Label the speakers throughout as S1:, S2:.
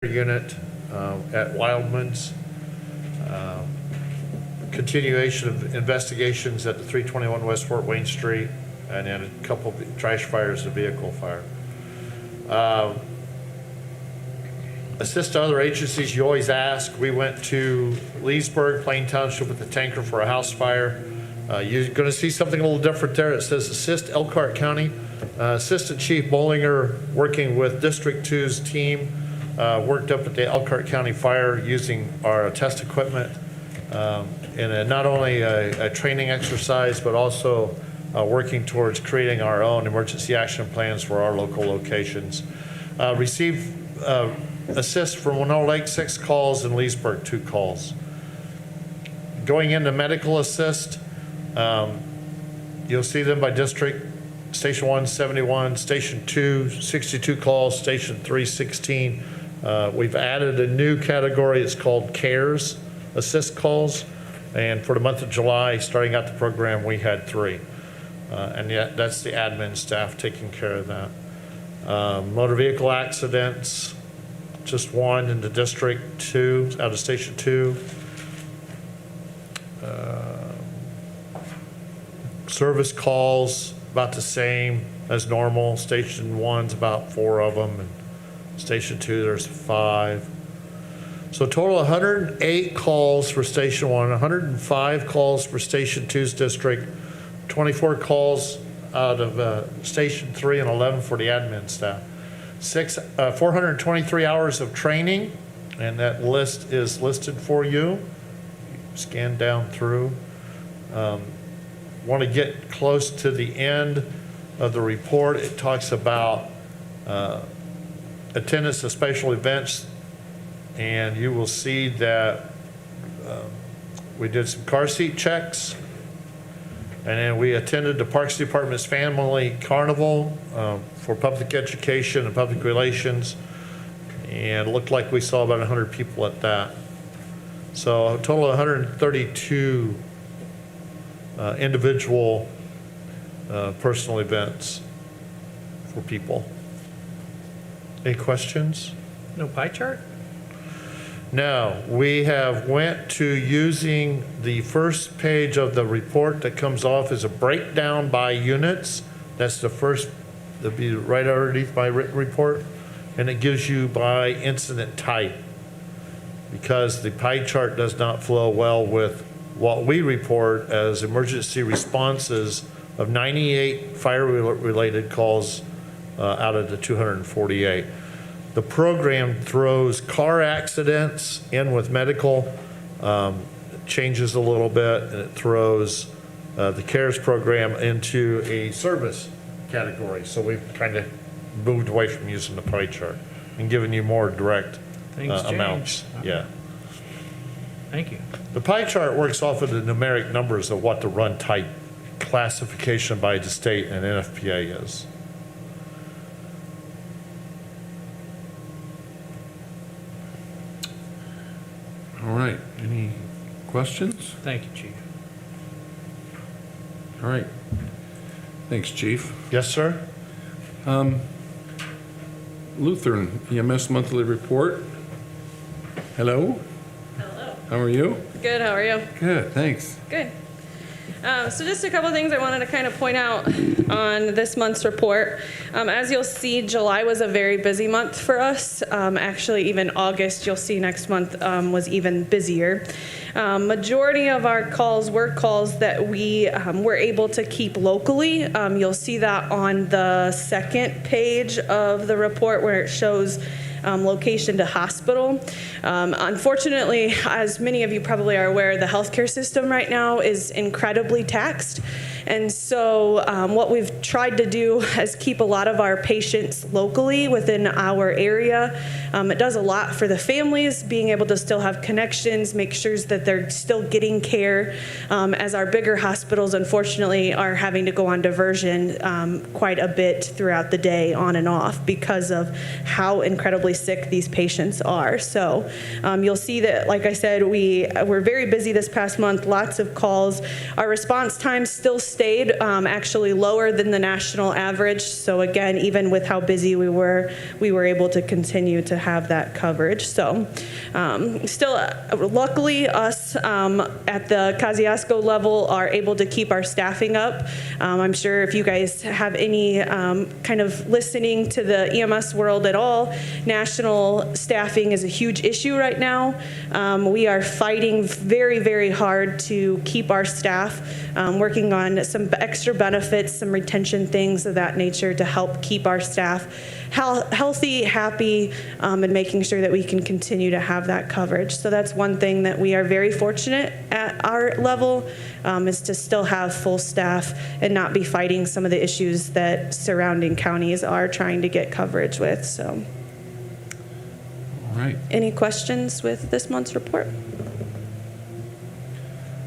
S1: unit at Wildman's. Continuation of investigations at the 321 West Fort Wayne Street, and then a couple of trash fires, a vehicle fire. Assist other agencies, you always ask. We went to Leesburg, Plain Township with the tanker for a house fire. You're going to see something a little different there. It says assist Elkhart County. Assistant Chief Bollinger, working with District 2's team, worked up at the Elkhart County Fire using our test equipment in not only a training exercise, but also working towards creating our own emergency action plans for our local locations. Received assist from Winona Lake, 6 calls, and Leesburg, 2 calls. Going into medical assist, you'll see them by district. Station 1, 71, Station 2, 62 calls, Station 3, 16. We've added a new category. It's called CARES, assist calls. And for the month of July, starting out the program, we had 3. And yet that's the admin staff taking care of that. Motor vehicle accidents, just 1 in the District 2, out of Station 2. Service calls, about the same as normal. Station 1's about 4 of them, and Station 2 there's 5. So total 108 calls for Station 1, 105 calls for Station 2's district, 24 calls out of Station 3, and 11 for the admin staff. 423 hours of training, and that list is listed for you. Scan down through. Want to get close to the end of the report. It talks about attendance to special events, and you will see that we did some car seat checks, and then we attended the Parks Department's Family Carnival for public education and public relations, and it looked like we saw about 100 people at that. So a total of 132 individual personal events for people. Any questions?
S2: No pie chart?
S1: No, we have went to using the first page of the report that comes off as a breakdown by units. That's the first, that'll be right underneath my written report, and it gives you by incident type, because the pie chart does not flow well with what we report as emergency responses of 98 fire-related calls out of the 248. The program throws car accidents in with medical, changes a little bit, and it throws the CARES program into a service category. So we've kind of moved away from using the pie chart and given you more direct amounts. Yeah.
S2: Thank you.
S1: The pie chart works off of the numeric numbers of what the run type classification by the state and NFPA is.
S3: All right, any questions?
S2: Thank you, Chief.
S3: All right, thanks, Chief.
S1: Yes, sir?
S3: Lutheran EMS monthly report. Hello,
S4: Hello.
S3: how are you?
S4: Good, how are you?
S3: Good, thanks.
S4: Good. So just a couple things I wanted to kind of point out on this month's report. As you'll see, July was a very busy month for us. Actually, even August, you'll see next month, was even busier. Majority of our calls were calls that we were able to keep locally. You'll see that on the second page of the report where it shows location to hospital. Unfortunately, as many of you probably are aware, the healthcare system right now is incredibly taxed. And so what we've tried to do is keep a lot of our patients locally within our area. It does a lot for the families, being able to still have connections, make sure that they're still getting care, as our bigger hospitals, unfortunately, are having to go on diversion quite a bit throughout the day, on and off, because of how incredibly sick these patients are. So you'll see that, like I said, we're very busy this past month, lots of calls. Our response times still stayed actually lower than the national average. So again, even with how busy we were able to continue to have that coverage. So still, luckily, us at the Kosciuszko level are able to keep our staffing up. I'm sure if you guys have any kind of listening to the EMS world at all, national staffing is a huge issue right now. We are fighting very, very hard to keep our staff, working on some extra benefits, some retention things of that nature to help keep our staff healthy, happy, and making sure that we can continue to have that coverage. So that's one thing that we are very fortunate at our level, is to still have full staff and not be fighting some of the issues that surrounding counties are trying to get coverage with. So,
S3: All right.
S4: any questions with this month's report?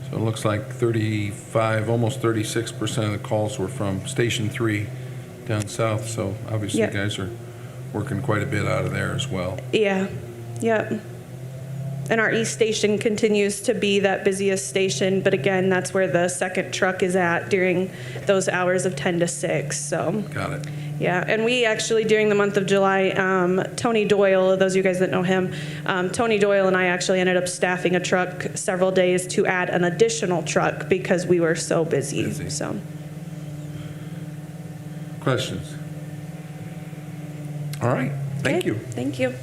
S3: So it looks like 35, almost 36% of the calls were from Station 3 down south, so obviously you
S4: Yep.
S3: guys are working quite a bit out of there as well.
S4: Yeah, yep. And our east station continues to be that busiest station, but again, that's where the second truck is at during those hours of 10 to 6, so.
S3: Got it.
S4: Yeah, and we actually, during the month of July, Tony Doyle, those of you guys that know him, Tony Doyle and I actually ended up staffing a truck several days to add an additional truck because we were so busy. So,
S3: Questions? All right, thank
S4: okay,
S3: you.
S4: Thank you.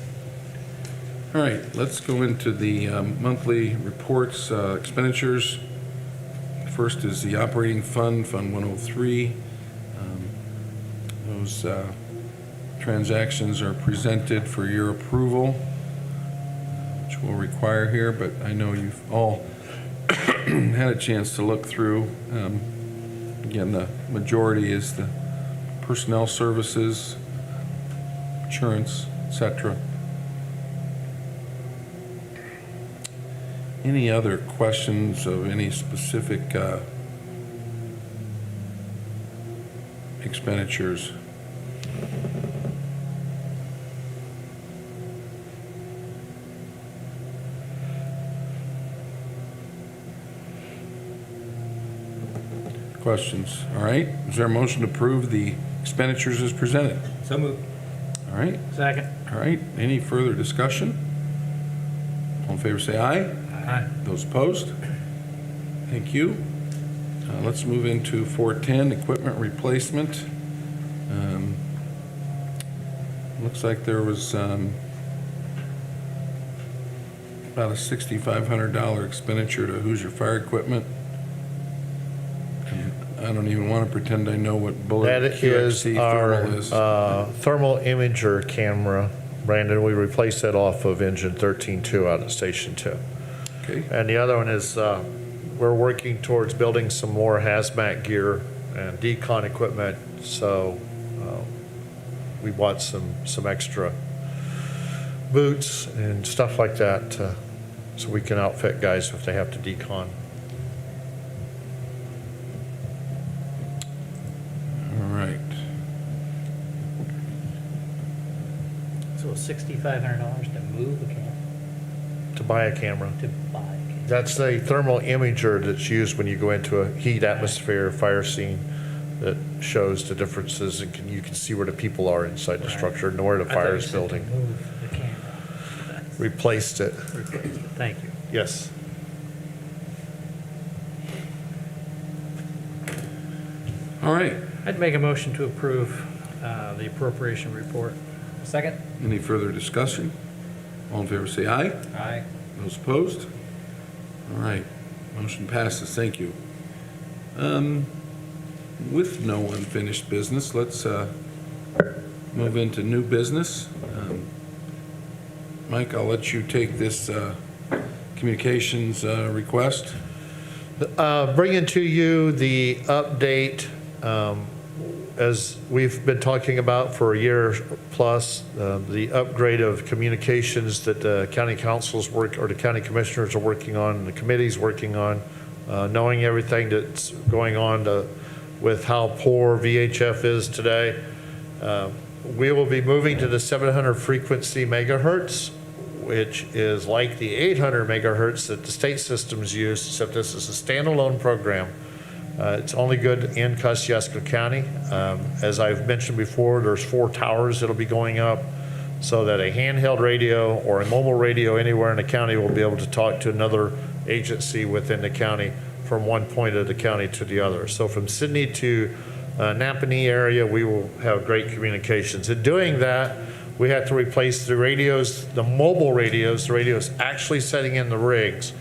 S3: All right, let's go into the monthly reports, expenditures. First is the operating fund, Fund 103. Those transactions are presented for your approval, which we'll require here, but I know you've all had a chance to look through. Again, the majority is the personnel services, insurance, etc. Any other questions of any specific expenditures? Questions? All right. Is there a motion to approve the expenditures as presented?
S2: So moved.
S3: All right.
S2: Second.
S3: All right. Any further discussion? All in favor say aye.
S2: Aye.
S3: Those opposed? Thank you. Let's move into 410, equipment replacement. Looks like there was about a $6,500 expenditure to Hoosier Fire Equipment. And I don't even want to pretend I know what bullet
S1: That is
S3: QXC
S1: our
S3: thermal is.
S1: thermal imager camera. Brandon, we replaced that off of engine 13.2 out at Station 2.
S3: Okay.
S1: And the other one is, we're working towards building some more hazmat gear and decon equipment, so we bought some extra boots and stuff like that, so we can outfit guys if they have to decon.
S3: All right.
S2: So $6,500 to move a camera,
S1: To buy a camera.
S2: to buy a camera.
S1: That's a thermal imager that's used when you go into a heat atmosphere fire scene that shows the differences and you can see where the people are inside the
S2: Right.
S1: structure and where the
S2: I thought
S1: fire
S2: you
S1: is
S2: said
S1: building.
S2: to move the camera.
S1: Replaced it,
S2: Replaced it. Thank you.
S1: yes.
S3: All right.
S2: I'd make a motion to approve the appropriation report. Second?
S3: Any further discussion? All in favor say aye.
S2: Aye.
S3: Those opposed? All right, motion passes, thank you. With no unfinished business, let's move into new business. Mike, I'll let you take this communications request.
S1: Bringing to you the update, as we've been talking about for a year plus, the upgrade of communications that the county councils work, or the county commissioners are working on, and the committee's working on, knowing everything that's going on with how poor VHF is today. We will be moving to the 700 frequency megahertz, which is like the 800 megahertz that the state systems use, except this is a standalone program It's only good in Kosciuszko County. As I've mentioned before, there's 4 towers that'll be going up so that a handheld radio or a mobile radio anywhere in the county will be able to talk to another agency within the county from one point of the county to the other. So from Sydney to Napanee area, we will have great communications. In doing that, we had to replace the radios, the mobile radios, the radios actually setting in the rigs.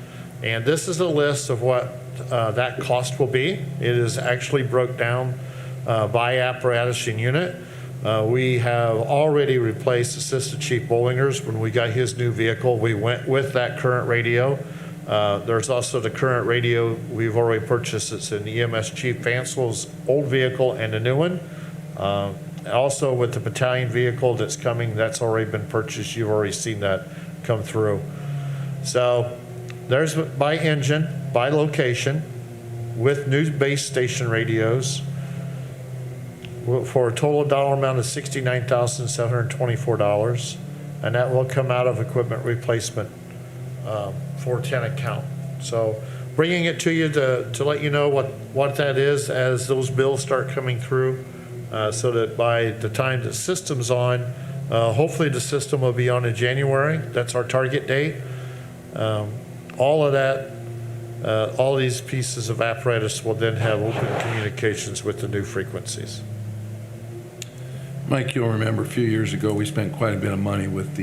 S1: And this is a list of what that cost will be. It is actually broke down by apparatus and unit. We have already replaced Assistant Chief Bollinger's. When we got his new vehicle, we went with that current radio. There's also the current radio we've already purchased. It's in EMS Chief Fancel's old vehicle and a new one. Also with the battalion vehicle that's coming, that's already been purchased. You've already seen that come through. So there's by engine, by location, with new base station radios for a total dollar amount of $69,724. And that will come out of equipment replacement 410 account. So bringing it to you to let you know what that is as those bills start coming through, so that by the time the system's on, hopefully the system will be on in January. That's our target date. All of that, all these pieces of apparatus will then have open communications with the new frequencies.
S3: Mike, you'll remember a few years ago, we spent quite a bit of money with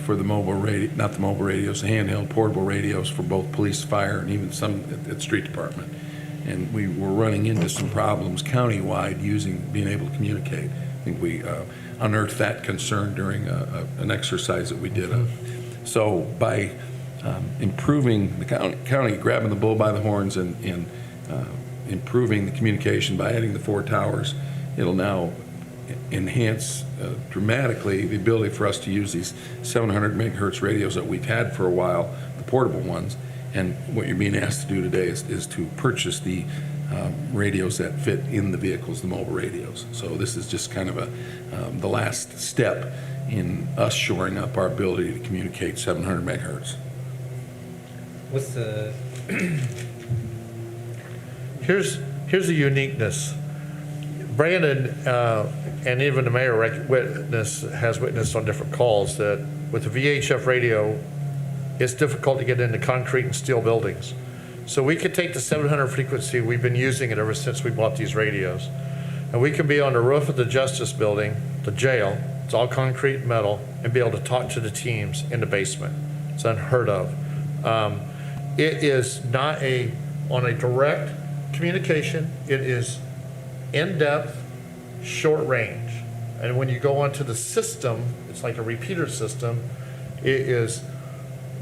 S3: for the mobile radio, not the mobile radios, the handheld portable radios for both police, fire, and even some at street department. And we were running into some problems countywide being able to communicate. I think we unearthed that concern during an exercise that we did. So by improving the county, grabbing the bull by the horns and improving the communication by adding the 4 towers, it'll now enhance dramatically the ability for us to use these 700 megahertz radios that we've had for a while, the portable ones. And what you're being asked to do today is to purchase the radios that fit in the vehicles, the mobile radios. So this is just kind of the last step in us shoring up our ability to communicate 700 megahertz.
S2: What's the,
S1: Here's the uniqueness. Brandon and even the mayor has witnessed on different calls that with the VHF radio, it's difficult to get into concrete and steel buildings. So we could take the 700 frequency, we've been using it ever since we bought these radios, and we can be on the roof of the Justice Building, the jail, it's all concrete and metal, and be able to talk to the teams in the basement. It's unheard of. It is not on a direct communication, it is in-depth, short range. And when you go onto the system, it's like a repeater system, it is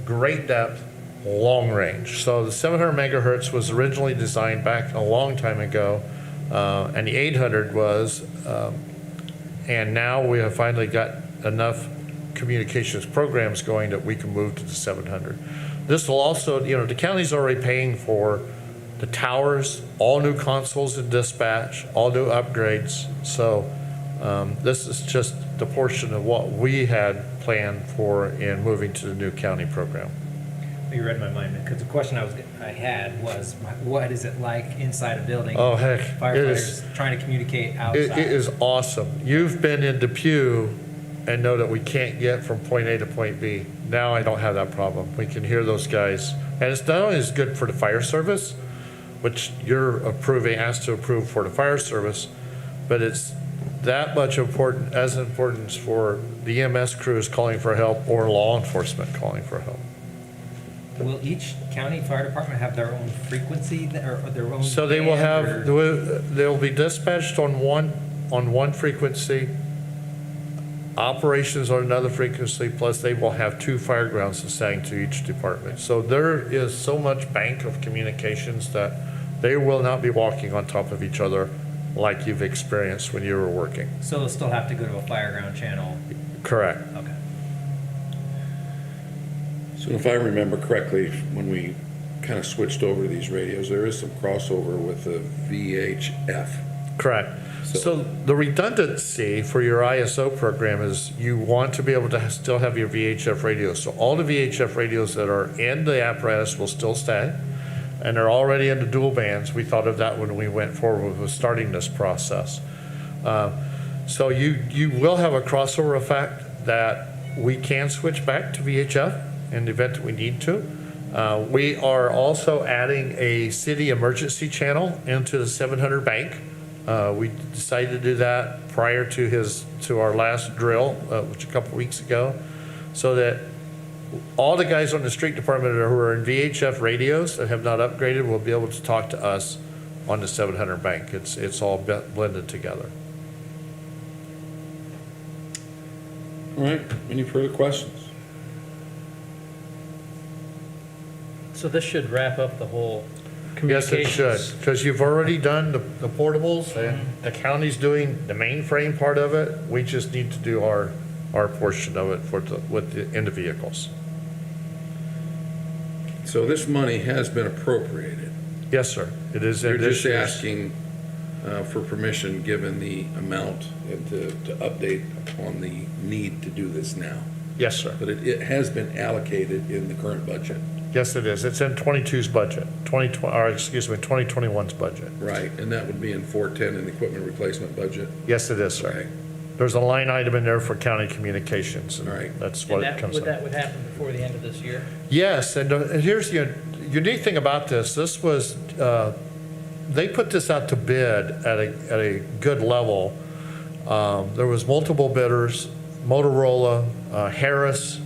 S1: great depth, long range. So the 700 megahertz was originally designed back a long time ago, and the 800 was, and now we have finally got enough communications programs going that we can move to the 700. This will also, the county's already paying for the towers, all new consoles and dispatch, all new upgrades. So this is just the portion of what we had planned for in moving to the new county program.
S2: you read my mind, because the question I had was, what is it like inside a building?
S1: Oh, heck.
S2: Firefighters trying to communicate outside.
S1: It is awesome. You've been in Depew and know that we can't get from point A to point B. Now I don't have that problem. We can hear those guys. And it's not only as good for the fire service, which you're asked to approve for the fire service, but it's that much importance for the EMS crews calling for help or law enforcement calling for help.
S2: Will each county fire department have their own frequency or their own?
S1: So they will
S2: band,
S1: have,
S2: or-
S1: they'll be dispatched on one frequency, operations on another frequency, plus they will have 2 fire grounds assigned to each department. So there is so much bank of communications that they will not be walking on top of each other like you've experienced when you were working.
S2: So they'll still have to go to a fire ground channel?
S1: Correct.
S2: Okay.
S3: So if I remember correctly, when we kind of switched over to these radios, there is some crossover with the VHF.
S1: Correct. So the redundancy for your ISO program is you want to be able to still have your VHF radios. So all the VHF radios that are in the apparatus will still stay. and they're already into dual bands. We thought of that when we went forward with starting this process. So you will have a crossover effect that we can switch back to VHF in the event that we need to. We are also adding a city emergency channel into the 700 bank. We decided to do that prior to our last drill, which a couple weeks ago, so that all the guys on the street department who are in VHF radios that have not upgraded will be able to talk to us on the 700 bank. It's all blended together.
S3: All right, any further questions?
S5: So this should wrap up the whole
S1: Yes, it
S5: communications.
S1: should, because you've already done the portables, and the county's doing the mainframe part of it. We just need to do our portion of it in the vehicles.
S3: So this money has been appropriated.
S1: Yes, sir. It is in
S3: You're
S1: this
S3: just
S1: year's.
S3: asking for permission, given the amount, and to update on the need to do this now.
S1: Yes, sir.
S3: But it has been allocated in the current budget.
S1: Yes, it is. It's in 22's budget, 2021's budget.
S3: Right, and that would be in 410 in the equipment replacement budget.
S1: Yes, it is, sir.
S3: Okay.
S1: There's a line item in there for county communications. And
S3: All right.
S1: that's
S5: And
S1: what it
S5: that,
S1: comes
S5: would
S1: from.
S5: that would happen before the end of this year?
S1: Yes, and here's the unique thing about this. This was, they put this out to bid at a good level. There was multiple bidders, Motorola, Harris,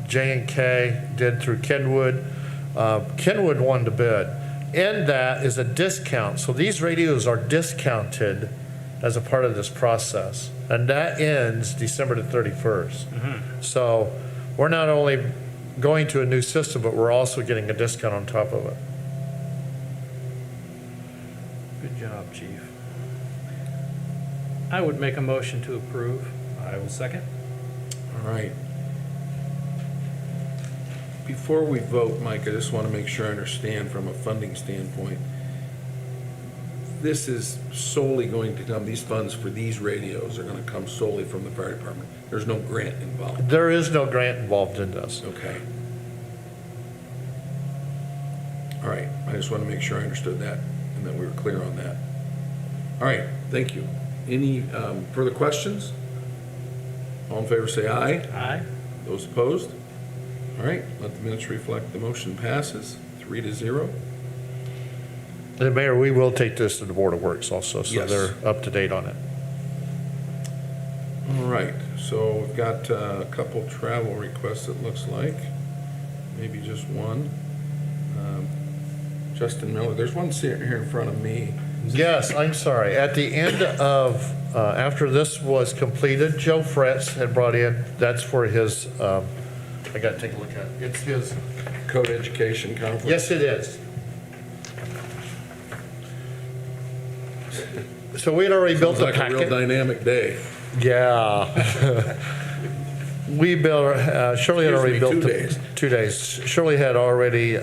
S1: J&K did through Kenwood. Kenwood won the bid. In that is a discount. So these radios are discounted as a part of this process. And that ends December the 31st. So we're not only going to a new system, but we're also getting a discount on top of it.
S5: Good job, Chief. I would make a motion to approve.
S2: I will second.
S3: All right. Before we vote, Mike, I just want to make sure I understand from a funding standpoint. This is solely going to come, these funds for these radios are going to come solely from the fire department. There's no grant involved.
S1: There is no grant involved in this.
S3: Okay. All right, I just want to make sure I understood that and that we were clear on that. All right, thank you. Any further questions? All in favor say aye.
S5: Aye.
S3: Those opposed? All right, let the minutes reflect the motion passes 3-0.
S1: And Mayor, we will take this to the Board of Works also, so
S3: Yes.
S1: they're up to date on it.
S3: All right, so we've got a couple travel requests, it looks like. Maybe just one. Justin Miller, there's one sitting here in front of me.
S1: Yes, I'm sorry. At the end of, after this was completed, Joe Fretz had brought in, that's for his, I gotta take a look at it. It's his,
S3: Code Education Conference.
S1: yes, it is. So we had already built
S3: Sounds
S1: the
S3: like a real
S1: packet.
S3: dynamic day.
S1: Yeah. We built, Shirley had already
S3: Excuse
S1: built.
S3: me, 2 days.
S1: 2 days. Shirley had already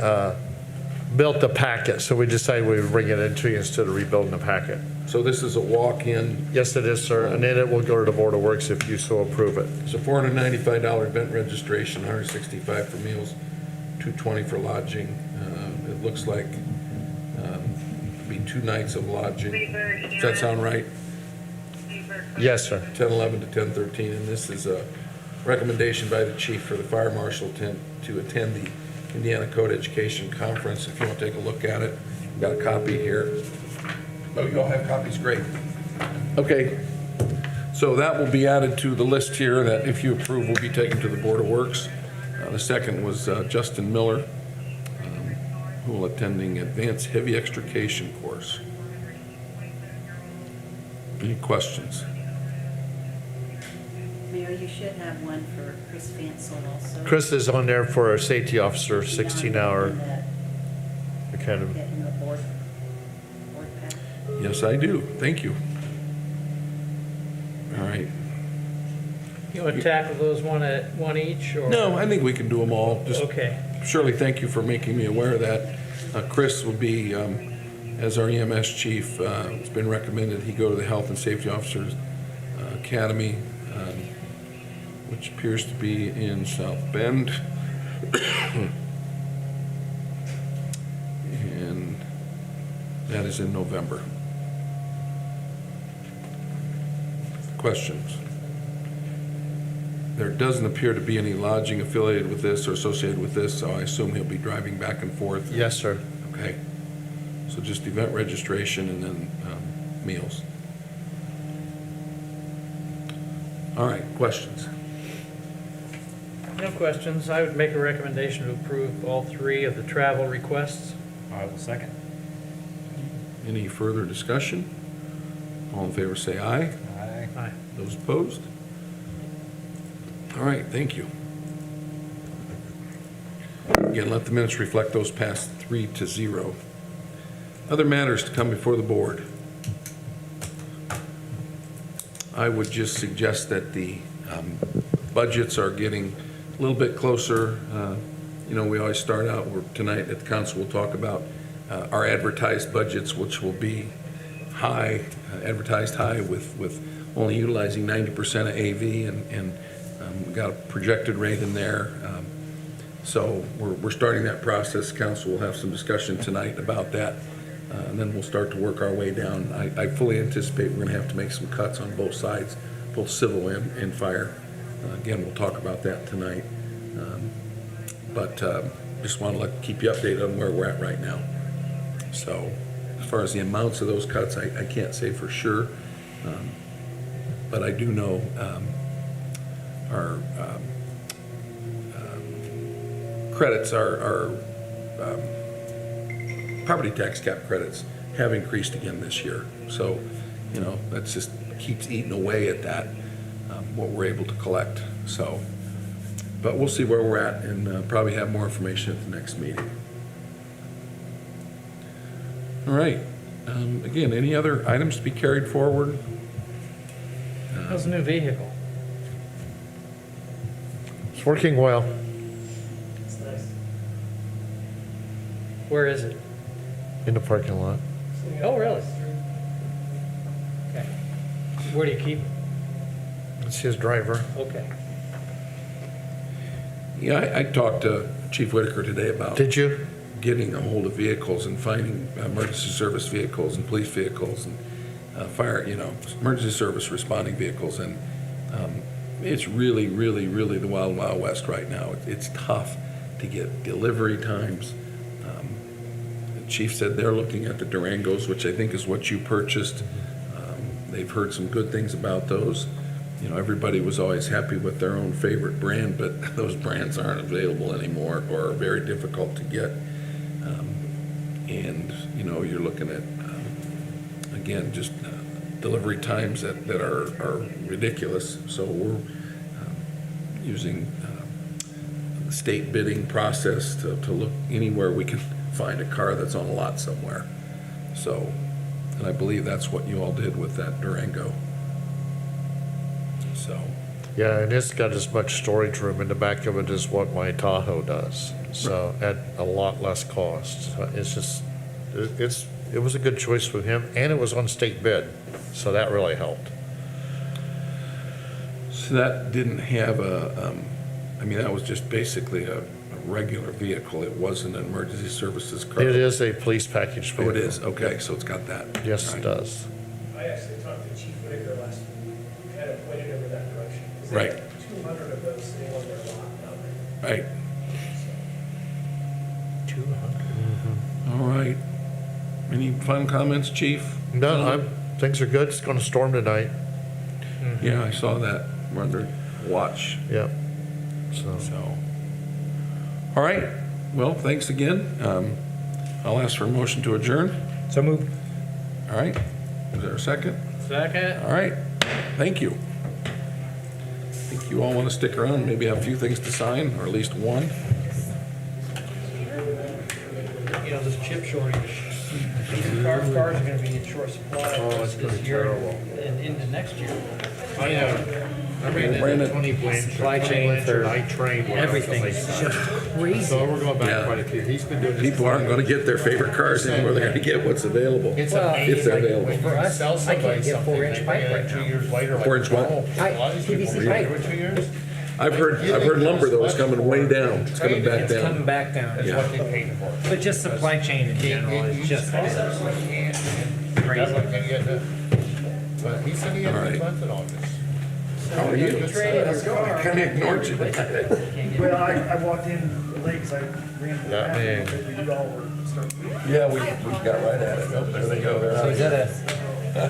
S1: built the packet, so we decided we would bring it into you instead of rebuilding the packet.
S3: So this is a walk-in,
S1: Yes, it is, sir, and then it will go to the Board of Works if you so approve it.
S3: it's a $495 event registration, $165 for meals, $220 for lodging. It looks like be 2 nights of lodging. Does that sound right?
S1: Yes, sir.
S3: 10/11 to 10/13, and this is a recommendation by the chief for the fire marshal to attend the Indiana Code Education Conference. If you want to take a look at it, I've got a copy here. Oh, you all have copies, great. Okay, so that will be added to the list here that if you approve will be taken to the Board of Works. The second was Justin Miller, who will attending Advanced Heavy Extrication course. Any questions?
S6: Mayor, you should have one for Chris Vansel also.
S1: Chris is on there for our safety officer, 16-hour academy.
S6: Get in the board pack.
S3: Yes, I do. Thank you. All right.
S5: You want to tackle those one each, or?
S3: No, I think we can do them all. Just
S5: Okay.
S3: Shirley, thank you for making me aware of that. Chris will be, as our EMS chief, it's been recommended he go to the Health and Safety Officers Academy, which appears to be in South Bend. And That is in November. Questions? There doesn't appear to be any lodging affiliated with this or associated with this, so I assume he'll be driving back and forth.
S1: Yes, sir.
S3: Okay. So just event registration and then meals. All right, questions?
S5: No questions. I would make a recommendation to approve all three of the travel requests.
S2: I will second.
S3: Any further discussion? All in favor say aye.
S2: Aye.
S5: Aye.
S3: Those opposed? All right, thank you. Again, let the minutes reflect those passed 3-0. Other matters to come before the board. I would just suggest that the budgets are getting a little bit closer. You know, we always start out, tonight at the council, we'll talk about our advertised budgets, which will be high, advertised high with only utilizing 90% of AV, and we got a projected rate in there. So we're starting that process. Council will have some discussion tonight about that, and then we'll start to work our way down. I fully anticipate we're going to have to make some cuts on both sides, both civil and fire. Again, we'll talk about that tonight. But just want to keep you updated on where we're at right now. So as far as the amounts of those cuts, I can't say for sure. But I do know our credits, our property tax cap credits have increased again this year. So, you know, that just keeps eating away at that, what we're able to collect. So, but we'll see where we're at and probably have more information at the next meeting. All right. Again, any other items to be carried forward?
S5: How's the new vehicle?
S1: It's working well.
S5: Where is it?
S1: In the parking lot.
S5: Oh, really? Okay. Where do you keep it?
S1: It's his driver.
S5: Okay.
S3: Yeah, I talked to Chief Whitaker today about
S1: Did you?
S3: getting a hold of vehicles and finding emergency service vehicles and police vehicles and fire, you know, emergency service responding vehicles. And it's really, really, really the wild, wild west right now. It's tough to get delivery times. The chief said they're looking at the Durangos, which I think is what you purchased. They've heard some good things about those. You know, everybody was always happy with their own favorite brand, but those brands aren't available anymore or are very difficult to get. And, you know, you're looking at, again, just delivery times that are ridiculous. So we're using the state bidding process to look anywhere we can find a car that's on a lot somewhere. So, and I believe that's what you all did with that Durango. So,
S1: Yeah, and it's got as much storage room in the back of it as what my Tahoe does. So at a lot less cost. So it's just, it was a good choice with him, and it was on state bid, so that really helped.
S3: so that didn't have I mean, that was just basically a regular vehicle. It wasn't an emergency services car.
S1: It is a police package
S3: Oh,
S1: vehicle.
S3: it is? Okay, so it's got that.
S1: Yes,
S3: Right.
S1: it does.
S7: I actually talked to Chief Whitaker last week, kind of pointed over that direction. 'Cause they
S3: Right.
S7: have 200 of those sitting on their lot down there.
S3: Right.
S5: 200.
S3: All right. Any final comments, chief?
S1: No, things are good. It's gonna storm tonight.
S3: Yeah, I saw that. We're under watch.
S1: Yeah. So,
S3: So, all right. Well, thanks again. I'll ask for a motion to adjourn.
S2: So moved.
S3: All right. Is there a second?
S5: Second.
S3: All right. Thank you. I think you all want to stick around, maybe have a few things to sign, or at least one.
S5: You know, this chip shortage, cars are gonna be in short supply this year and into next year.
S1: I know. I ran
S3: Brandon.
S1: into Tony Blanchard.
S2: Supply
S1: Tony
S2: chain
S1: Blanchard,
S2: for
S1: I trained when I was
S2: everything
S1: a
S2: is
S1: late
S2: just crazy.
S1: So we're going
S3: Yeah.
S1: back quite a few. He's been doing this.
S3: People aren't going to get their favorite cars anymore. They're going to get what's available.
S1: It's
S2: Well,
S1: amazing.
S3: if they're available.
S1: When you
S2: For us,
S1: sell
S2: I can't
S1: somebody
S2: get
S1: something,
S2: 4-inch
S1: they
S2: pipe
S1: bring it
S2: right
S1: 2
S2: now.
S1: years later. like,
S3: 4-inch what?
S1: oh, a lot of these people
S2: PVC
S1: were
S2: pipe.
S1: here for 2 years.
S3: I've heard lumber though is coming way down. It's coming back
S2: It's coming
S3: down.
S2: back down.
S1: That's what they paid for.
S2: But just supply chain in general is just
S1: Crazy.
S2: crazy.
S1: But he said he had a
S3: All
S1: good
S3: right.
S1: month in August.
S3: How are you? I kind of ignored you.
S7: Well, I walked in late because I ran to the
S1: Yeah,
S7: bathroom,
S1: man.
S7: but we all were starting.
S3: Yeah, we got right at it. Oh, there they go. They're
S2: So
S3: out.
S2: is that a